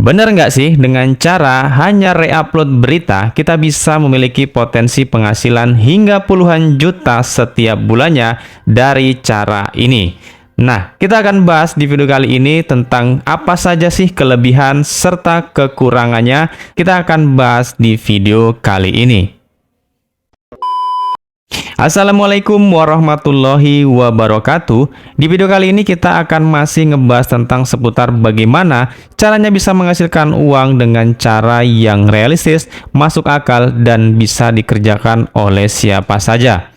Bener nggak sih, dengan cara hanya reupload berita, kita bisa memiliki potensi penghasilan hingga puluhan juta setiap bulannya dari cara ini. Nah, kita akan bahas di video kali ini tentang apa saja sih kelebihan serta kekurangannya. Kita akan bahas di video kali ini. Assalamualaikum warahmatullahi wabarakatuh. Di video kali ini kita akan masih ngebahas tentang seputar bagaimana caranya bisa menghasilkan uang dengan cara yang realistis, masuk akal, dan bisa dikerjakan oleh siapa saja.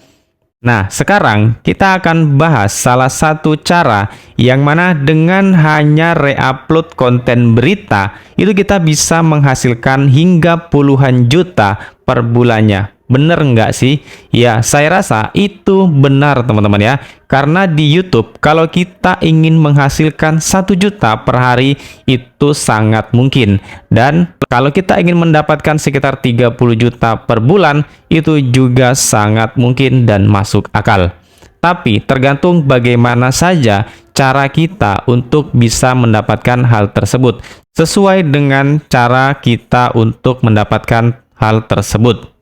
Nah, sekarang kita akan bahas salah satu cara yang mana dengan hanya reupload konten berita, itu kita bisa menghasilkan hingga puluhan juta per bulannya. Bener nggak sih? Ya, saya rasa itu benar teman-teman ya. Karena di YouTube, kalau kita ingin menghasilkan 1 juta per hari, itu sangat mungkin. Dan kalau kita ingin mendapatkan sekitar 30 juta per bulan, itu juga sangat mungkin dan masuk akal. Tapi tergantung bagaimana saja cara kita untuk bisa mendapatkan hal tersebut. Sesuai dengan cara kita untuk mendapatkan hal tersebut.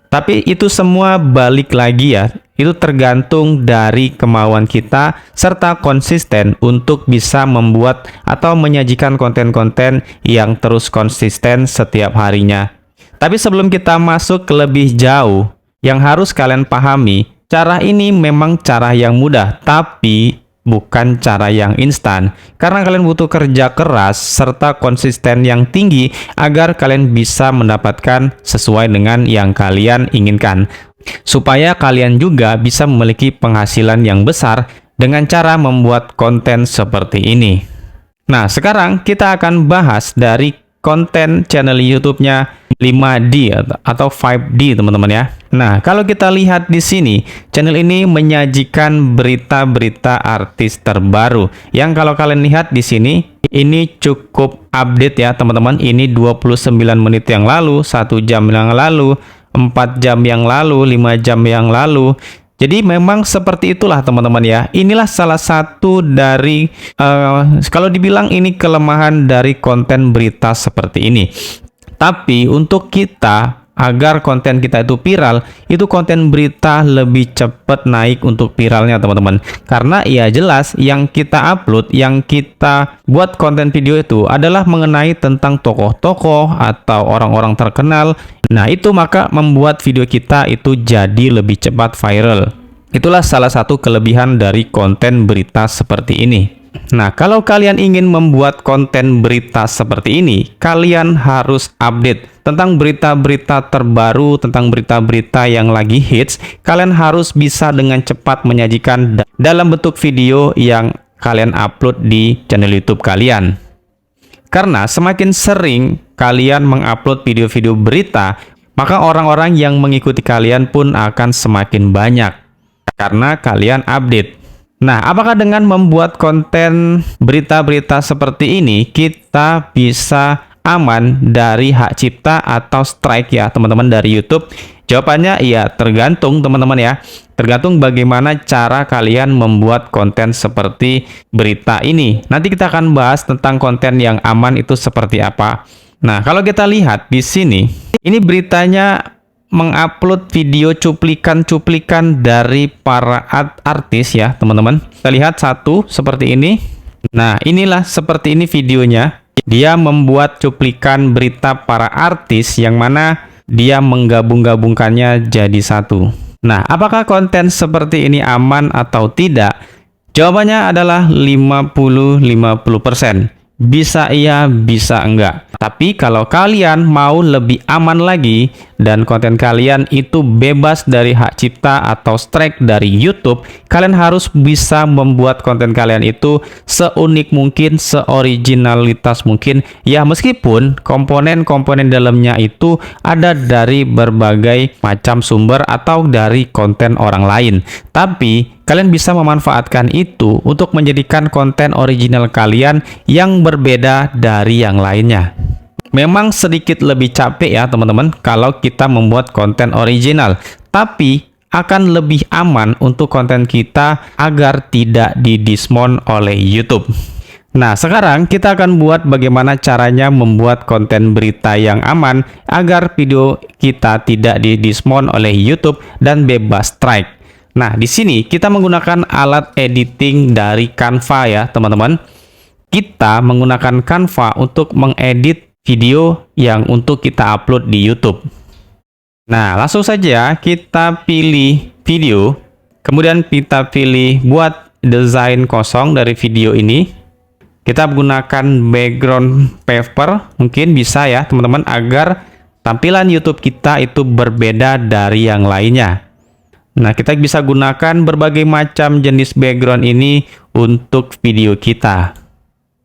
Tapi itu semua balik lagi ya, itu tergantung dari kemauan kita serta konsisten untuk bisa membuat atau menyajikan konten-konten yang terus konsisten setiap harinya. Tapi sebelum kita masuk ke lebih jauh, yang harus kalian pahami, cara ini memang cara yang mudah, tapi bukan cara yang instan. Karena kalian butuh kerja keras serta konsisten yang tinggi agar kalian bisa mendapatkan sesuai dengan yang kalian inginkan. Supaya kalian juga bisa memiliki penghasilan yang besar dengan cara membuat konten seperti ini. Nah, sekarang kita akan bahas dari konten channel YouTube-nya 5D atau 5D teman-teman ya. Nah, kalau kita lihat di sini, channel ini menyajikan berita-berita artis terbaru. Yang kalau kalian lihat di sini, ini cukup update ya teman-teman. Ini 29 menit yang lalu, 1 jam yang lalu, 4 jam yang lalu, 5 jam yang lalu. Jadi memang seperti itulah teman-teman ya. Inilah salah satu dari kalau dibilang ini kelemahan dari konten berita seperti ini. Tapi untuk kita agar konten kita itu viral, itu konten berita lebih cepat naik untuk viralnya teman-teman. Karena ya jelas yang kita upload, yang kita buat konten video itu adalah mengenai tentang tokoh-tokoh atau orang-orang terkenal. Nah, itu maka membuat video kita itu jadi lebih cepat viral. Itulah salah satu kelebihan dari konten berita seperti ini. Nah, kalau kalian ingin membuat konten berita seperti ini, kalian harus update tentang berita-berita terbaru, tentang berita-berita yang lagi hits. Kalian harus bisa dengan cepat menyajikan dalam bentuk video yang kalian upload di channel YouTube kalian. Karena semakin sering kalian mengupload video-video berita, maka orang-orang yang mengikuti kalian pun akan semakin banyak. Karena kalian update. Nah, apakah dengan membuat konten berita-berita seperti ini, kita bisa aman dari hak cipta atau strike ya teman-teman dari YouTube? Jawabannya ya tergantung teman-teman ya. Tergantung bagaimana cara kalian membuat konten seperti berita ini. Nanti kita akan bahas tentang konten yang aman itu seperti apa. Nah, kalau kita lihat di sini, ini beritanya mengupload video cuplikan-cuplikan dari para artis ya teman-teman. Kita lihat satu seperti ini. Nah, inilah seperti ini videonya. Dia membuat cuplikan berita para artis yang mana dia menggabung-gabungkannya jadi satu. Nah, apakah konten seperti ini aman atau tidak? Jawabannya adalah 50-50%. Bisa iya, bisa enggak. Tapi kalau kalian mau lebih aman lagi dan konten kalian itu bebas dari hak cipta atau strike dari YouTube, kalian harus bisa membuat konten kalian itu seunik mungkin, seoriginalitas mungkin. Ya, meskipun komponen-komponen dalamnya itu ada dari berbagai macam sumber atau dari konten orang lain. Tapi kalian bisa memanfaatkan itu untuk menjadikan konten original kalian yang berbeda dari yang lainnya. Memang sedikit lebih capek ya teman-teman kalau kita membuat konten original, tapi akan lebih aman untuk konten kita agar tidak didismount oleh YouTube. Nah, sekarang kita akan buat bagaimana caranya membuat konten berita yang aman agar video kita tidak di-dismount oleh YouTube dan bebas strike. Nah, di sini kita menggunakan alat editing dari Canva ya, teman-teman. Kita menggunakan Canva untuk mengedit video yang untuk kita upload di YouTube. Nah, langsung saja kita pilih video, kemudian kita pilih buat desain kosong dari video ini. Kita menggunakan background paper, mungkin bisa ya teman-teman, agar tampilan YouTube kita itu berbeda dari yang lainnya. Nah, kita bisa gunakan berbagai macam jenis background ini untuk video kita.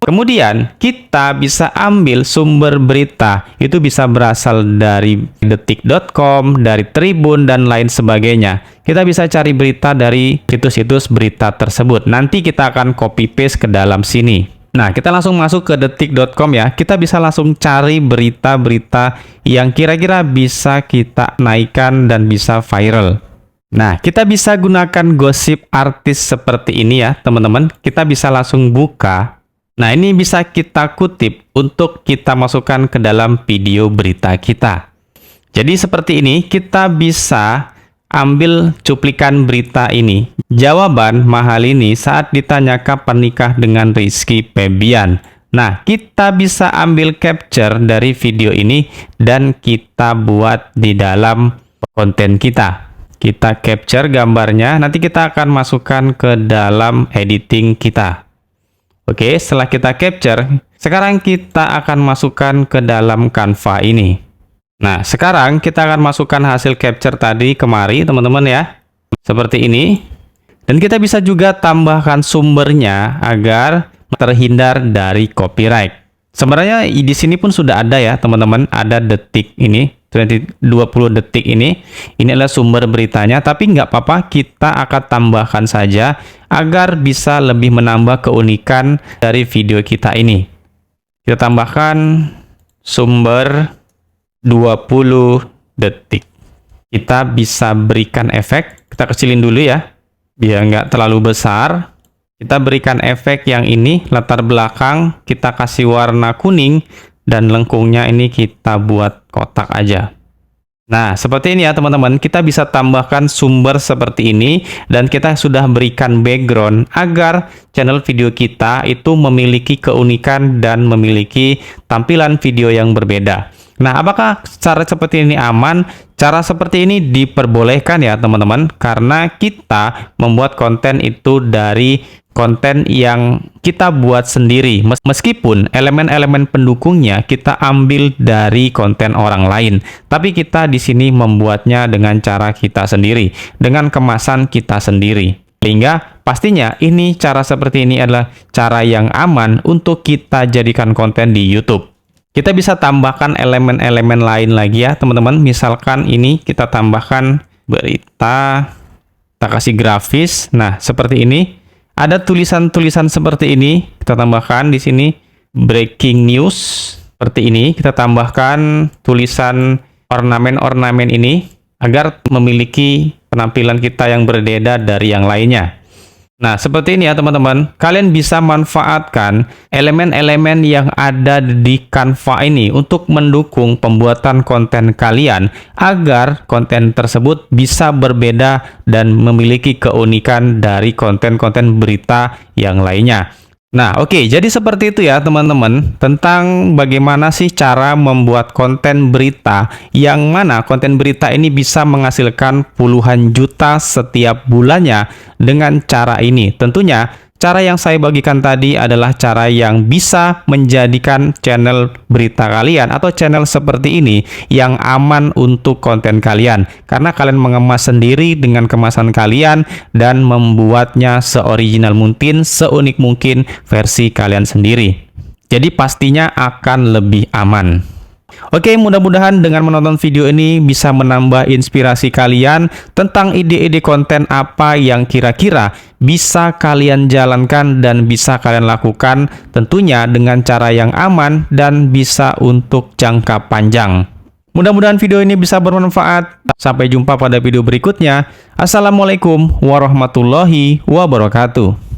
Kemudian kita bisa ambil sumber berita, itu bisa berasal dari detik.com, dari Tribun, dan lain sebagainya. Kita bisa cari berita dari situs-situs berita tersebut. Nanti kita akan copy paste ke dalam sini. Nah, kita langsung masuk ke detik.com ya. Kita bisa langsung cari berita-berita yang kira-kira bisa kita naikkan dan bisa viral. Nah, kita bisa gunakan gosip artis seperti ini ya, teman-teman. Kita bisa langsung buka. Nah, ini bisa kita kutip untuk kita masukkan ke dalam video berita kita. Jadi seperti ini, kita bisa ambil cuplikan berita ini. Jawaban Mahalini saat ditanya kapan nikah dengan Rizky Febian. Nah, kita bisa ambil capture dari video ini dan kita buat di dalam konten kita. Kita capture gambarnya, nanti kita akan masukkan ke dalam editing kita. Oke, setelah kita capture, sekarang kita akan masukkan ke dalam Canva ini. Nah, sekarang kita akan masukkan hasil capture tadi kemari, teman-teman ya. Seperti ini. Dan kita bisa juga tambahkan sumbernya agar terhindar dari copyright. Sebenarnya di sini pun sudah ada ya, teman-teman. Ada detik ini, 20 detik ini. Ini adalah sumber beritanya, tapi nggak apa-apa, kita akan tambahkan saja agar bisa lebih menambah keunikan dari video kita ini. Kita tambahkan sumber 20 detik. Kita bisa berikan efek. Kita kecilin dulu ya, biar nggak terlalu besar. Kita berikan efek yang ini, latar belakang kita kasih warna kuning, dan lengkungnya ini kita buat kotak aja. Nah, seperti ini ya teman-teman, kita bisa tambahkan sumber seperti ini, dan kita sudah berikan background agar channel video kita itu memiliki keunikan dan memiliki tampilan video yang berbeda. Nah, apakah cara seperti ini aman? Cara seperti ini diperbolehkan ya teman-teman, karena kita membuat konten itu dari konten yang kita buat sendiri. Meskipun elemen-elemen pendukungnya kita ambil dari konten orang lain, tapi kita di sini membuatnya dengan cara kita sendiri, dengan kemasan kita sendiri. Sehingga pastinya ini cara seperti ini adalah cara yang aman untuk kita jadikan konten di YouTube. Kita bisa tambahkan elemen-elemen lain lagi ya teman-teman. Misalkan ini kita tambahkan berita, kita kasih grafis. Nah, seperti ini. Ada tulisan-tulisan seperti ini. Kita tambahkan di sini breaking news seperti ini. Kita tambahkan tulisan ornamen-ornamen ini agar memiliki penampilan kita yang berbeda dari yang lainnya. Nah, seperti ini ya teman-teman. Kalian bisa manfaatkan elemen-elemen yang ada di Canva ini untuk mendukung pembuatan konten kalian agar konten tersebut bisa berbeda dan memiliki keunikan dari konten-konten berita yang lainnya. Nah, oke, jadi seperti itu ya teman-teman, tentang bagaimana sih cara membuat konten berita, yang mana konten berita ini bisa menghasilkan puluhan juta setiap bulannya dengan cara ini. Tentunya cara yang saya bagikan tadi adalah cara yang bisa menjadikan channel berita kalian atau channel seperti ini yang aman untuk konten kalian, karena kalian mengemas sendiri dengan kemasan kalian dan membuatnya seoriginal mungkin, seunik mungkin versi kalian sendiri. Jadi pastinya akan lebih aman. Oke, mudah-mudahan dengan menonton video ini bisa menambah inspirasi kalian tentang ide-ide konten apa yang kira-kira bisa kalian jalankan dan bisa kalian lakukan, tentunya dengan cara yang aman dan bisa untuk jangka panjang. Mudah-mudahan video ini bisa bermanfaat. Sampai jumpa pada video berikutnya. Assalamualaikum warahmatullahi wabarakatuh.